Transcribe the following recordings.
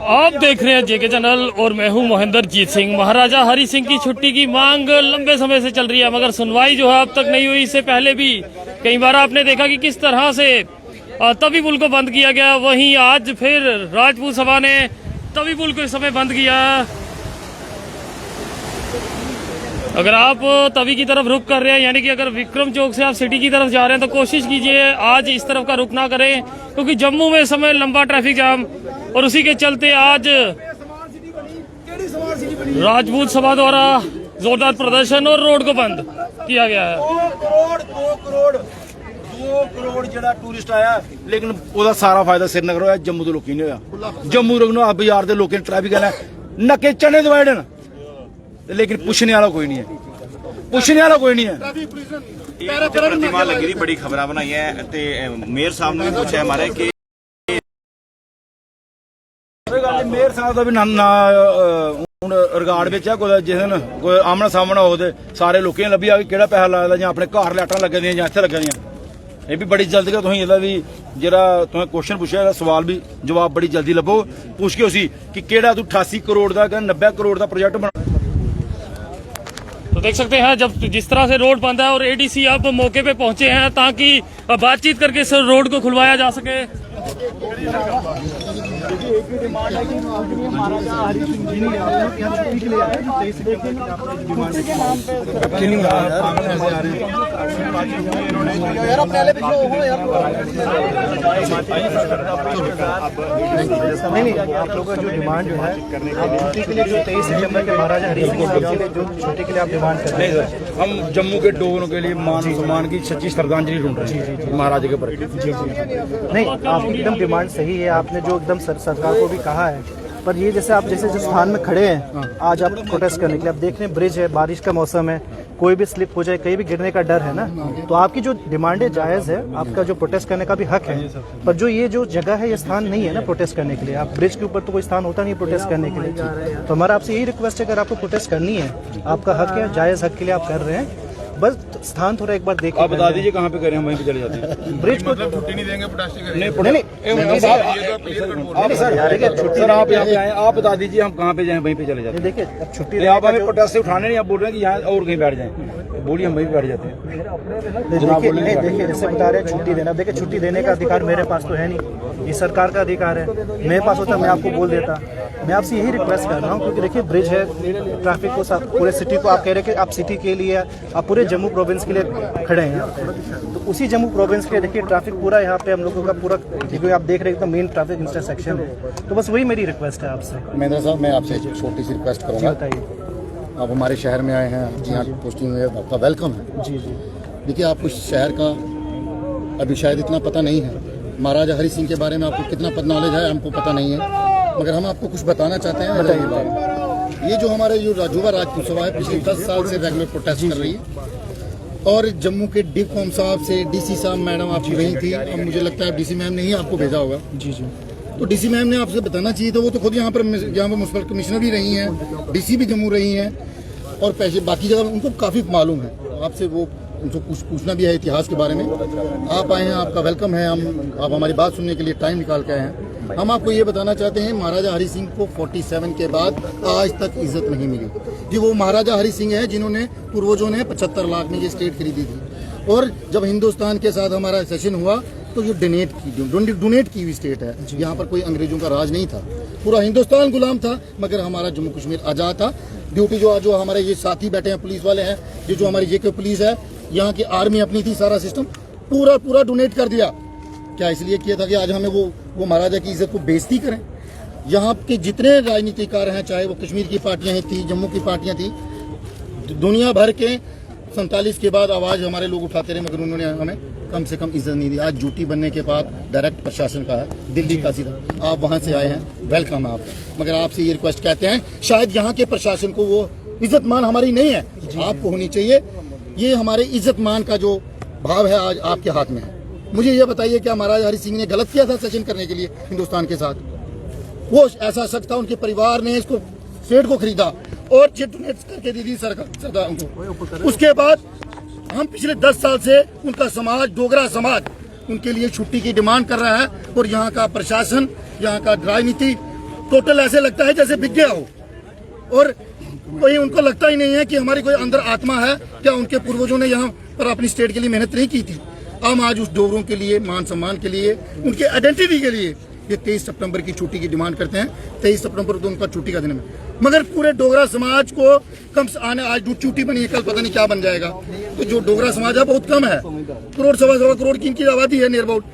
आप देख रहे हैं जेके चैनल और मैं हूं महेंद्रजीत सिंह। महाराजा हरि सिंह की छुट्टी की मांग लंबे समय से चल रही है, मगर सुनवाई जो है अब तक नहीं हुई। इससे पहले भी कई बार आपने देखा कि किस तरह से तवी पुल को बंद किया गया। वहीं आज फिर राजपूत सभा ने तवी पुल को इस समय बंद किया। अगर आप तवी की तरफ रुख कर रहे हैं, यानी कि अगर विक्रम चौक से आप सिटी की तरफ जा रहे हैं, तो कोशिश कीजिए आज इस तरफ का रुख ना करें, क्योंकि जम्मू में इस समय लंबा ट्रैफिक जाम और उसी के चलते आज राजपूत सभा द्वारा जोरदार प्रदर्शन और रोड को बंद किया गया है। 2 करोड़ ਜਿਹੜਾ ਟੂਰਿਸਟ ਆਇਆ, लेकिन ਉਹਦਾ ਸਾਰਾ ਫਾਇਦਾ श्रीनगर ਹੋਇਆ, जम्मू ਦੇ ਲੋਕੀ ਨਹੀਂ ਹੋਇਆ। जम्मू ਦੇ ਲੋਕ ਬਾਜ਼ਾਰ ਦੇ ਲੋਕਾਂ ਨੇ ਟ੍ਰੈਫਿਕ ਹੈ ਨੱਕੇ ਚਣੇ ਦਿਵਾੜੇ ਨੇ, लेकिन पूछने वाला कोई नहीं है, पूछने वाला कोई नहीं है। प्रतिमा लगी थी, बड़ी खबर बनाई है ते मेयर साहब ने भी पूछा हमारे कि मेयर साहब का भी ना ਹੁਣ ਰਿਕਾਰਡ ਵਿੱਚ ਹੈ। ਕੋਈ ਜਿਸ ਦਿਨ ਕੋਈ ਆਮਣਾ ਸਾਹਮਣਾ ਹੋਵੇ ਸਾਰੇ ਲੋਕਾਂ ਨੇ ਲੱਭਿਆ ਕਿ ਕਿਹੜਾ ਪੈਸਾ ਲੱਗਦਾ, ਜਾਂ ਆਪਣੇ ਘਰ ਲਾਟਾਂ ਲੱਗਦੀਆਂ ਜਾਂ ਇੱਥੇ ਲੱਗਦੀਆਂ। ਇਹ ਵੀ ਬੜੀ ਜਲਦੀ ਤੁਸੀਂ ਇਹਦਾ ਵੀ ਜਿਹੜਾ ਤੁਸੀਂ ਕੁਐਸਚਨ ਪੁੱਛਿਆ ਇਹਦਾ ਸਵਾਲ ਵੀ ਜਵਾਬ ਬੜੀ ਜਲਦੀ ਲੱਭੋ। ਪੁੱਛ ਕੇ ਉਸੀ ਕਿ ਕਿਹੜਾ ਤੂੰ 88 ਕਰੋੜ ਦਾ 90 ਕਰੋੜ ਦਾ प्रोजेक्ट बना। तो देख सकते हैं जब जिस तरह से रोड बंद है और एडीसी अब मौके पे पहुंचे हैं ताकि बातचीत करके इस रोड को खुलवाया जा सके। नहीं, आप लोगों का जो डिमांड जो है छुट्टी के लिए, जो 23 सितंबर के महाराजा हरि सिंह जो छुट्टी के लिए आप डिमांड कर रहे हैं, हम जम्मू के लोगों के लिए मान सम्मान की सच्ची श्रद्धांजलि ढूंढ रहे हैं महाराजा के प्रति। नहीं, आपकी एकदम डिमांड सही है। आपने जो एकदम सरकार को भी कहा है, पर ये जैसे आप जैसे जिस स्थान में खड़े हैं आज आप प्रोटेस्ट करने के लिए, आप देख रहे हैं ब्रिज है, बारिश का मौसम है, कोई भी स्लिप हो जाए, कहीं भी गिरने का डर है ना। तो आपकी जो डिमांड है जायज़ है, आपका जो प्रोटेस्ट करने का भी हक है, पर जो ये जो जगह है ये स्थान नहीं है ना प्रोटेस्ट करने के लिए। आप ब्रिज के ऊपर तो कोई स्थान होता नहीं प्रोटेस्ट करने के लिए। तो हमारा आपसे यही रिक्वेस्ट है, अगर आपको प्रोटेस्ट करनी है, आपका हक है, जायज़ हक के लिए आप कर रहे हैं, बस स्थान थोड़ा एक बार देखिए। आप बता दीजिए कहाँ पे करें, हम वहीं पे चले जाते हैं। ब्रिज को छुट्टी नहीं देंगे प्रोटेस्ट नहीं सर, आप यहाँ पे आए, आप बता दीजिए हम कहाँ पे जाएं, वहीं पे चले जाते हैं। देखिए अब छुट्टी आप हमें प्रोटेस्ट से उठाने नहीं, आप बोल रहे हैं कि यहाँ और कहीं बैठ जाएं, बोलिए हम वहीं बैठ जाते हैं। देखिए जैसे बता रहे हैं छुट्टी देना, देखिए छुट्टी देने का अधिकार मेरे पास तो है नहीं, ये सरकार का अधिकार है। मेरे पास होता मैं आपको बोल देता। मैं आपसे यही रिक्वेस्ट कर रहा हूँ, क्योंकि देखिए ब्रिज है, ट्रैफिक को पूरे सिटी को आप कह रहे हैं कि आप सिटी के लिए, आप पूरे जम्मू प्रोविंस के लिए खड़े हैं, तो उसी जम्मू प्रोविंस के देखिए ट्रैफिक पूरा यहाँ पे हम लोगों का पूरा, क्योंकि आप देख रहे हैं तो मेन ट्रैफिक इंटरसेक्शन है। तो बस वही मेरी रिक्वेस्ट है आपसे। महेंद्र साहब, मैं आपसे एक छोटी सी रिक्वेस्ट करूँगा। बताइए। आप हमारे शहर में आए हैं, यहाँ पोस्टिंग हुई है, आपका वेलकम है। जी जी। देखिए आपको शहर का अभी शायद इतना पता नहीं है, महाराजा हरि सिंह के बारे में आपको कितना नॉलेज है हमको पता नहीं है, मगर हम आपको कुछ बताना चाहते हैं। बताइए बात। ये जो हमारे जो राजूवा राजपूत सभा है पिछले 10 साल से रेगुलर प्रोटेस्ट कर रही है, और जम्मू के डिकॉम साहब से डीसी साहब मैडम आपकी वहीं थी, अब मुझे लगता है डीसी मैम ने ही आपको भेजा होगा। जी जी। तो डीसी मैम ने आपसे बताना चाहिए था, वो तो खुद यहाँ पर म्युनिसिपल कमिश्नर भी रही हैं, डीसी भी जम्मू रही हैं, और पैसे बाकी जगह उनको काफ़ी मालूम है। आपसे वो उनको पूछना भी है इतिहास के बारे में। आप आए हैं, आपका वेलकम है। आप हमारी बात सुनने के लिए टाइम निकाल के आए हैं। हम आपको ये बताना चाहते हैं, महाराजा हरि सिंह को 47 के बाद आज तक इज्जत नहीं मिली जी। वो महाराजा हरि सिंह है जिन्होंने पूर्वजों ने 75 लाख में ये स्टेट खरीदी थी, और जब हिंदुस्तान के साथ हमारा सेशन हुआ तो ये डोनेट की हुई स्टेट है। यहाँ पर कोई अंग्रेजों का राज नहीं था, पूरा हिंदुस्तान गुलाम था, मगर हमारा जम्मू कश्मीर आज़ाद था। ड्यूटी जो हमारे ये साथी बैठे हैं पुलिस वाले हैं, जो हमारी जेके पुलिस है, यहाँ की आर्मी अपनी थी, सारा सिस्टम पूरा डोनेट कर दिया। क्या इसलिए किया था कि आज हमें वो महाराजा की इज्जत को बेइज्जती करें? यहाँ के जितने राजनीतिकार हैं, चाहे वो कश्मीर की पार्टियां थी, जम्मू की पार्टियां थी, दुनिया भर के 47 के बाद आवाज़ हमारे लोग उठाते रहे, मगर उन्होंने हमें कम से कम इज्जत नहीं दी। आज ड्यूटी बनने के बाद डायरेक्ट प्रशासन का है, दिल्ली का सीधा आप वहाँ से आए हैं, वेलकम है आपका। मगर आपसे ये रिक्वेस्ट कहते हैं, शायद यहाँ के प्रशासन को वो इज्जत मान हमारी नहीं है, आपको होनी चाहिए। ये हमारे इज्जत मान का जो भाव है आज आपके हाथ में है। मुझे ये बताइए, क्या महाराजा हरि सिंह ने गलत किया था सेशन करने के लिए हिंदुस्तान के साथ? वो ऐसा शख्स था, उनके परिवार ने इसको स्टेट को खरीदा और चिट डोनेट करके दे दी सरकार को। उसके बाद हम पिछले 10 साल से उनका समाज, डोगरा समाज, उनके लिए छुट्टी की डिमांड कर रहा है और यहाँ का प्रशासन, यहाँ का राजनीति टोटल ऐसे लगता है जैसे बिक गया हो और कोई उनको लगता ही नहीं है कि हमारी कोई अंदर आत्मा है। क्या उनके पूर्वजों ने यहाँ पर अपनी स्टेट के लिए मेहनत नहीं की थी? हम आज उस डोगरों के लिए, मान सम्मान के लिए, उनके आइडेंटिटी के लिए ये 23 सितंबर की छुट्टी की डिमांड करते हैं। 23 सितंबर तो उनका छुट्टी का दिन है, मगर पूरे डोगरा समाज को कम से आने आज छुट्टी बनी है, कल पता नहीं क्या बन जाएगा। तो जो डोगरा समाज है बहुत कम है, करोड़ सवा करोड़ की इनकी आबादी है नियर अबाउट।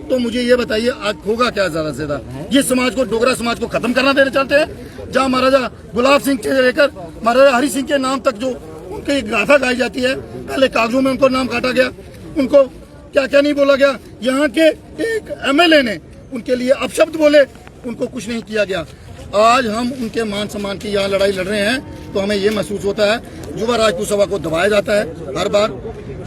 तो मुझे ये बताइए आज होगा क्या ज्यादा से ज्यादा? ये समाज को, डोगरा समाज को खत्म करना देना चाहते हैं। जहाँ महाराजा गुलाब सिंह से लेकर महाराजा हरि सिंह के नाम तक जो उनकी गाथा गाई जाती है, पहले कागजों में उनको नाम काटा गया, उनको क्या क्या नहीं बोला गया। यहाँ के एक MLA ने उनके लिए अपशब्द बोले, उनको कुछ नहीं किया गया। आज हम उनके मान सम्मान की यहाँ लड़ाई लड़ रहे हैं तो हमें ये महसूस होता है युवा राजपूत सभा को दबाया जाता है हर बार।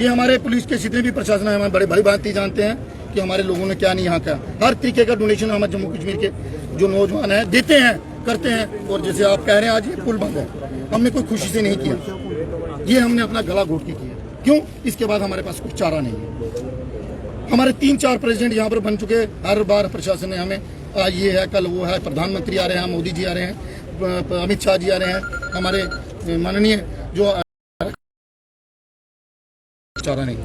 ये हमारे पुलिस के जितने भी प्रशासन है हमारे बड़े भाई भांति जानते हैं कि हमारे लोगों ने क्या नहीं यहाँ का हर तरीके का डोनेशन हमारे जम्मू कश्मीर के जो नौजवान है देते हैं, करते हैं। और जैसे आप कह रहे हैं आज ये पुल बंद है, हमने कोई खुशी से नहीं किया, ये हमने अपना गला घोट के किया। क्यों? इसके बाद हमारे पास कुछ चारा नहीं है। हमारे 3-4 प्रेसिडेंट यहाँ पर बन चुके, हर बार प्रशासन ने हमें आज ये है, कल वो है, प्रधानमंत्री आ रहे हैं, मोदी जी आ रहे हैं, अमित शाह जी आ रहे हैं, हमारे माननीय जो चारा नहीं,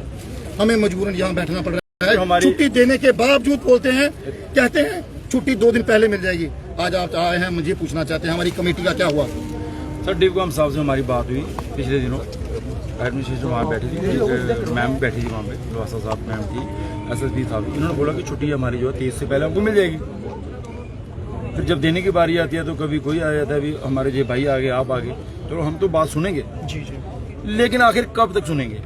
हमें मजबूरन यहाँ बैठना पड़ रहा है। छुट्टी देने के बावजूद बोलते हैं, कहते हैं छुट्टी 2 दिन पहले मिल जाएगी। आज आप आए हैं, मुझे पूछना चाहते हैं हमारी कमेटी का क्या हुआ? सर डिपकॉम साहब से हमारी बात हुई पिछले दिनों, एडमिनिस्ट्रेशन वहाँ बैठी थी, मैम बैठी थी वहाँ पे, लवासा साहब मैम थी, SSP साहब, इन्होंने बोला कि छुट्टी हमारी जो है 30 से पहले हमको मिल जाएगी। फिर जब देने की बारी आती है तो कभी कोई आ जाता है, अभी हमारे जो भाई आ गए, आप आ गए, चलो हम तो बात सुनेंगे जी, लेकिन आखिर कब तक सुनेंगे?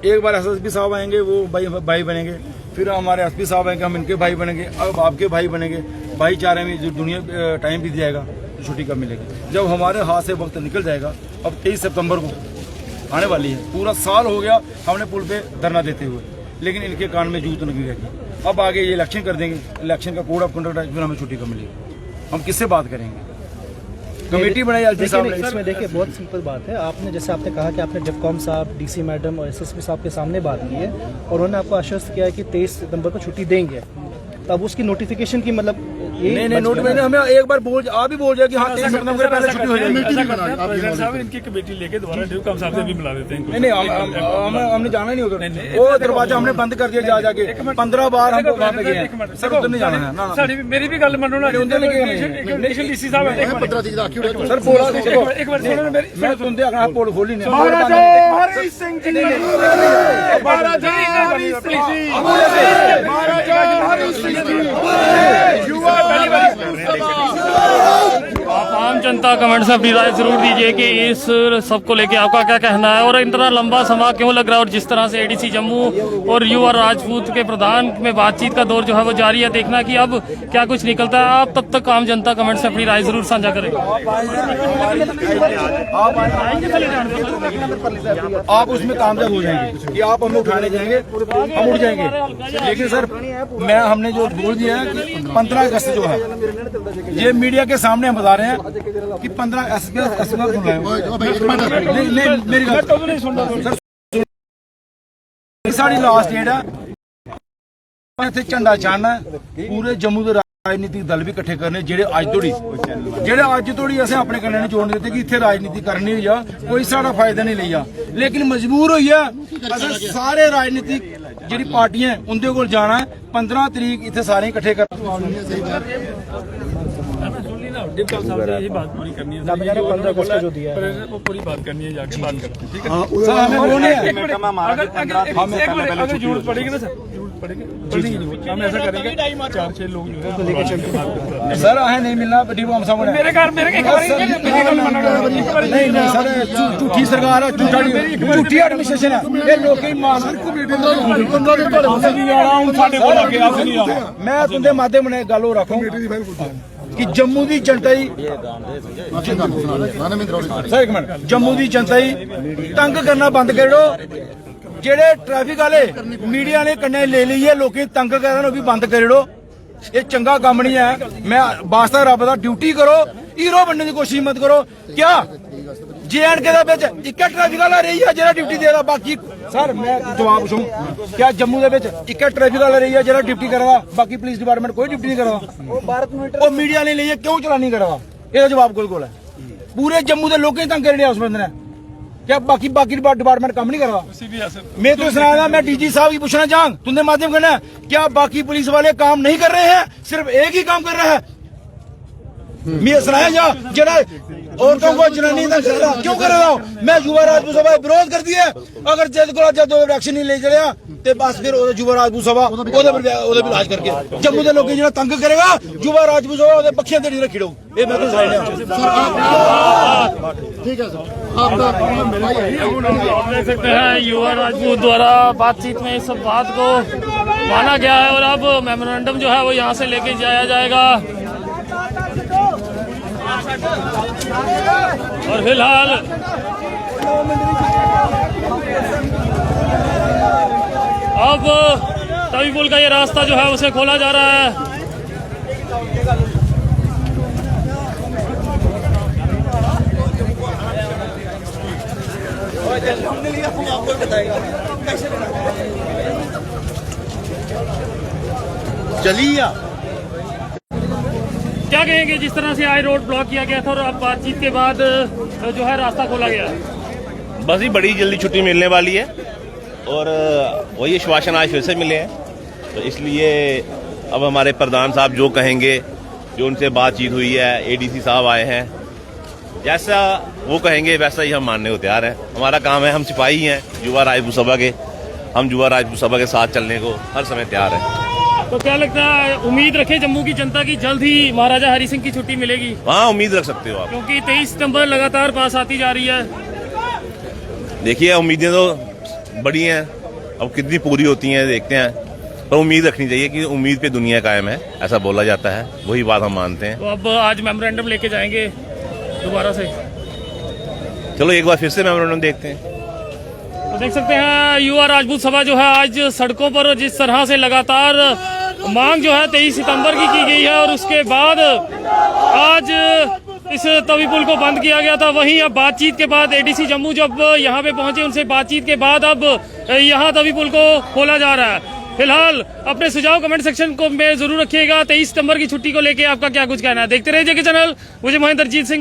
एक बार SSP साहब आएंगे, वो भाई बनेंगे, फिर हमारे SP साहब आएंगे, हम इनके भाई बनेंगे, अब आपके भाई बनेंगे। भाईचारे में जो दुनिया टाइम बीत जाएगा तो छुट्टी कब मिलेगी? जब हमारे हाथ से वक्त निकल जाएगा। अब 23 सितंबर को आने वाली है, पूरा साल हो गया हमने पुल पे धरना देते हुए, लेकिन इनके कान में जूत नहीं रहेगी। अब आगे ये इलेक्शन कर देंगे, इलेक्शन का कोड ऑफ कंडक्ट है, फिर हमें छुट्टी कब मिलेगी? हम किससे बात करेंगे? कमेटी बनाई एलजी साहब ने। इसमें देखिए बहुत सिंपल बात है, आपने जैसे आपने कहा कि आपने डिपकॉम साहब, DC मैडम और SSP साहब के सामने बात की है और उन्होंने आपको आश्वस्त किया है कि 23 सितंबर को छुट्टी देंगे। तब उसकी नोटिफिकेशन की मतलब नहीं नोट मैंने हमें एक बार आप ही बोल जाए कि हाँ 23 सितंबर से पहले छुट्टी हो जाएगी। साहब इनकी कमेटी लेके दोबारा डिपकॉम साहब से भी मिला देते हैं। नहीं हमने जाना नहीं उधर, वो दरवाजा हमने बंद कर दिया जाके 15 बार हम वहाँ पे गए सर, उधर नहीं जाना है ना। मेरी भी गल मनो ना, नेशनल DC साहब सर बोला एक बार सुनो मेरी, मैं सुनते अगर पोल खोली नहीं। महाराजा हरि सिंह जी, महाराजा हरि सिंह जी, महाराजा हरि सिंह जी, आप आम जनता कमेंट से अपनी राय जरूर दीजिए कि इस सब को लेके आपका क्या कहना है और इतना लंबा समय क्यों लग रहा है, और जिस तरह से ADC जम्मू और युवा राजपूत के प्रधान में बातचीत का दौर जो है वो जारी है, देखना कि अब क्या कुछ निकलता है। आप तब तक आम जनता कमेंट से अपनी राय जरूर साझा करें। आप उसमें कामयाब हो जाएंगे कि आप हमें उठाने जाएंगे, हम उठ जाएंगे। लेकिन सर हमने जो बोल दिया है कि 15 अगस्त जो है, ये मीडिया के सामने हम बता रहे हैं कि 15 SSP सुन रहे हैं। नहीं मेरी बात साड़ी लास्ट डेट है, इतने झंडा चाढ़ना पूरे जम्मू के राजनीतिक दल भी इकट्ठे करने ਜਿਹੜੇ ਅੱਜ ਤੋੜੀ ਅਸੀਂ ਆਪਣੇ ਕੰਨੇ ਨੂੰ ਜੋੜਨ ਦਿੱਤੇ ਕਿ ਇੱਥੇ ਰਾਜਨੀਤੀ ਕਰਨੀ ਹੋਈ ਆ, ਕੋਈ ਸਾਡਾ ਫਾਇਦਾ ਨਹੀਂ ਲਿਆ, ਲੇਕਿਨ ਮਜਬੂਰ ਹੋਈ ਆ ਅਸੀਂ ਸਾਰੇ ਰਾਜਨੀਤਿਕ ਜਿਹੜੀ ਪਾਰਟੀਆਂ ਉਹਦੇ ਕੋਲ ਜਾਣਾ 15 ਤਰੀਕ ਇੱਥੇ ਸਾਰੇ ਇਕੱਠੇ ਕਰ। डिपकॉम साहब ने यही बात पूरी करनी है, 15 अगस्त को जो दिया है वो पूरी बात करनी है, जाके बात करते हैं, ठीक है सर हमें वो नहीं है, अगर जरूरत पड़ेगी ना सर, जरूरत पड़ेगी हम ऐसा करेंगे 4-6 लोग जो है लेके चल के बात करते हैं। सर हमें नहीं मिलना डिपकॉम साहब ने मेरे घर नहीं सर झूठी सरकार है, झूठी एडमिनिस्ट्रेशन है, ये लोग ही मान मैं तुंदे माध्यम ने गल रखूं कि जम्मू की जनता ही सर एक मिनट जम्मू की जनता ही तंग करना बंद करो, जेड़े ट्रैफिक वाले मीडिया ने कन्ने ले ली है लोग तंग करना भी बंद करो, ये चंगा काम नहीं है। मैं वास्ता रब दा ड्यूटी करो, हीरो बनने की कोशिश मत करो। क्या JNK ਦੇ ਵਿੱਚ ਇੱਕ ਟ੍ਰੈਫਿਕ ਵਾਲਾ ਰਹੀ ਹੈ ਜਿਹੜਾ ਡਿਊਟੀ ਦੇਦਾ ਬਾਕੀ ਸਰ ਮੈਂ ਜਵਾਬ ਪੁੱਛੂੰ ਕਿਆ ਜੰਮੂ ਦੇ ਵਿੱਚ ਇੱਕ ਟ੍ਰੈਫਿਕ ਵਾਲਾ ਰਹੀ ਹੈ ਜਿਹੜਾ ਡਿਊਟੀ ਕਰਦਾ ਬਾਕੀ ਪੁਲਿਸ ਡਿਪਾਰਟਮੈਂਟ ਕੋਈ ਡਿਊਟੀ ਨਹੀਂ ਕਰਦਾ ਉਹ ਭਾਰਤ ਮੀਟਰ ਉਹ ਮੀਡੀਆ ਨੇ ਲਈ ਕਿਉਂ ਚਲਾਨੀ ਕਰਦਾ ਇਹਦਾ ਜਵਾਬ ਕੋਲ ਹੈ ਪੂਰੇ ਜੰਮੂ ਦੇ ਲੋਕਾਂ ਹੀ ਤੰਗ ਕਰ ਰਿਹਾ ਉਸ ਬੰਦੇ ਨੇ क्या बाकी डिपार्टमेंट काम नहीं कर रहा मैं तो सुना मैं डीजी साहब की पूछना चाहूँ तुमने माध्यम करना क्या बाकी पुलिस वाले काम नहीं कर रहे हैं सिर्फ एक ही काम कर रहा है मैं सुनाया जा जरा औरतों को जनानी तक क्यों कर रहा हूँ मैं युवा राजपूत सभा विरोध कर दिया अगर जद को जद एक्शन नहीं ले चलिया ते बस फिर युवा राजपूत सभा इलाज करके जम्मू के लोग जो तंग करेगा युवा राजपूत सभा पक्षियां ते नहीं रखी रहो ये मैं तो ठीक है सर आपका देख सकते हैं युवा राजपूत द्वारा बातचीत में इस बात को माना गया है और अब मेमोरेंडम जो है वो यहाँ से लेके जाया जाएगा और फिलहाल अब तवी पुल का ये रास्ता जो है उसे खोला जा रहा है। चलिए क्या कहेंगे जिस तरह से आज रोड ब्लॉक किया गया था और अब बातचीत के बाद जो है रास्ता खोला गया? बस ही बड़ी जल्दी छुट्टी मिलने वाली है और वही आश्वासन आज फिर से मिले हैं तो इसलिए अब हमारे प्रधान साहब जो कहेंगे जो उनसे बातचीत हुई है ADC साहब आए हैं जैसा वो कहेंगे वैसा ही हम मानने को तैयार हैं। हमारा काम है हम सिपाही हैं युवा राजपूत सभा के हम युवा राजपूत सभा के साथ चलने को हर समय तैयार हैं। तो क्या लगता है उम्मीद रखें जम्मू की जनता की जल्द ही महाराजा हरि सिंह की छुट्टी मिलेगी? हाँ उम्मीद रख सकते हो आप क्योंकि 23 सितंबर लगातार पास आती जा रही है। देखिए उम्मीदें तो बड़ी हैं अब कितनी पूरी होती हैं देखते हैं पर उम्मीद रखनी चाहिए कि उम्मीद पे दुनिया कायम है ऐसा बोला जाता है वही बात हम मानते हैं। तो अब आज मेमोरेंडम लेके जाएंगे दोबारा से? चलो एक बार फिर से मेमोरेंडम देखते हैं। तो देख सकते हैं युवा राजपूत सभा जो है आज सड़कों पर जिस तरह से लगातार मांग जो है 23 सितंबर की गई है और उसके बाद आज इस तवी पुल को बंद किया गया था। वहीं अब बातचीत के बाद ADC जम्मू जब यहाँ पे पहुंचे उनसे बातचीत के बाद अब यहाँ तवी पुल को खोला जा रहा है। फिलहाल अपने सुझाव कमेंट सेक्शन को में जरूर रखिएगा। 23 सितंबर की छुट्टी को लेके आपका क्या कुछ कहना है? देखते रहिए जेके चैनल। मुझे महेंद्र जीत सिंह